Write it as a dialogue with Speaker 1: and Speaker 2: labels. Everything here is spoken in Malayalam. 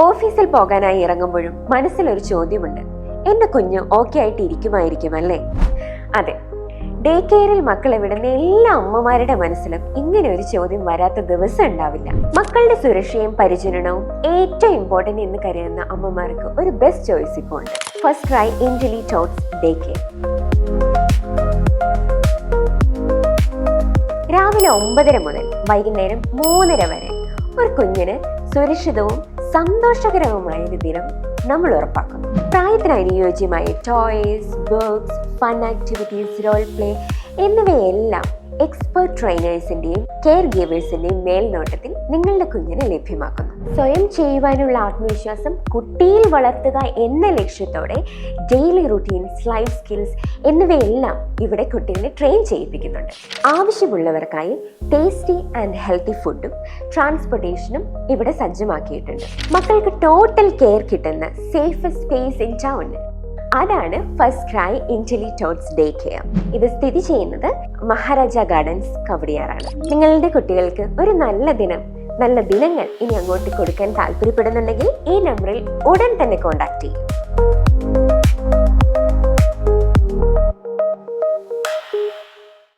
Speaker 1: ഓഫീസിൽ പോകാനായി ഇറങ്ങുമ്പോഴും മനസ്സിലൊരു ചോദ്യമുണ്ട്, എന്റെ കുഞ്ഞ് ഓക്കെ ആയിട്ട് ഇരിക്കുമായിരിക്കും അല്ലേ? അതെ, ഡേ കെയറിൽ മക്കളെ വിടുന്ന എല്ലാ അമ്മമാരുടെ മനസ്സിലും ഇങ്ങനെ ഒരു ചോദ്യം വരാത്ത ദിവസം ഉണ്ടാവില്ല. മക്കളുടെ സുരക്ഷയും പരിചരണവും ഏറ്റവും ഇമ്പോർട്ടന്റ് എന്ന് കരുതുന്ന അമ്മമാർക്ക് ഒരു ബെസ്റ്റ് ചോയ്സ് ഇപ്പോൾ ഉണ്ട്. First cry Angeli tots day care. രാവിലെ 9:30 മുതൽ വൈകുന്നേരം 3:30 വരെ ഒരു കുഞ്ഞിന് സുരക്ഷിതവും സന്തോഷകരവുമായ ഒരു ദിനം നമ്മൾ ഉറപ്പാക്കുന്നു. പ്രായത്തിന് അനുയോജ്യമായ toys, books, fun activities, role play എന്നിവയെല്ലാം എക്സ്പെർട്ട് ട്രെയിനേഴ്സിന്റെയും കെയർ ഗീവേഴ്സിന്റെയും മേൽനോട്ടത്തിൽ നിങ്ങളുടെ കുഞ്ഞിനെ ലഭ്യമാക്കുന്നു. സ്വയം ചെയ്യുവാനുള്ള ആത്മവിശ്വാസം കുട്ടിയിൽ വളർത്തുക എന്ന ലക്ഷ്യത്തോടെ ഡെയിലി റുട്ടീൻസ്, ലൈഫ് സ്കിൽസ് എന്നിവയെല്ലാം ഇവിടെ കുട്ടികളെ ട്രെയിൻ ചെയ്യിപ്പിക്കുന്നുണ്ട്. ആവശ്യമുള്ളവർക്കായി ടേസ്റ്റി ആൻഡ് ഹെൽത്തി ഫുഡും ട്രാൻസ്പോർട്ടേഷനും ഇവിടെ സജ്ജമാക്കിയിട്ടുണ്ട്. മക്കൾക്ക് ടോട്ടൽ കെയർ കിട്ടുന്ന സേഫസ്റ്റ് സ്പേസ് ഇൻ ടൗൺ, അതാണ് first cry Angeli tots day care. ഇത് സ്ഥിതി ചെയ്യുന്നത് മഹാരാജ ഗാർഡൻസ്, കവടിയാറാണ്. നിങ്ങളുടെ കുട്ടികൾക്ക് ഒരു നല്ല ദിനങ്ങൾ ഇനി അങ്ങോട്ട് കൊടുക്കാൻ താല്പര്യപ്പെടുന്നുണ്ടെങ്കിൽ ഈ നമ്പറിൽ ഉടൻ തന്നെ കോൺടാക്ട് ചെയ്യും.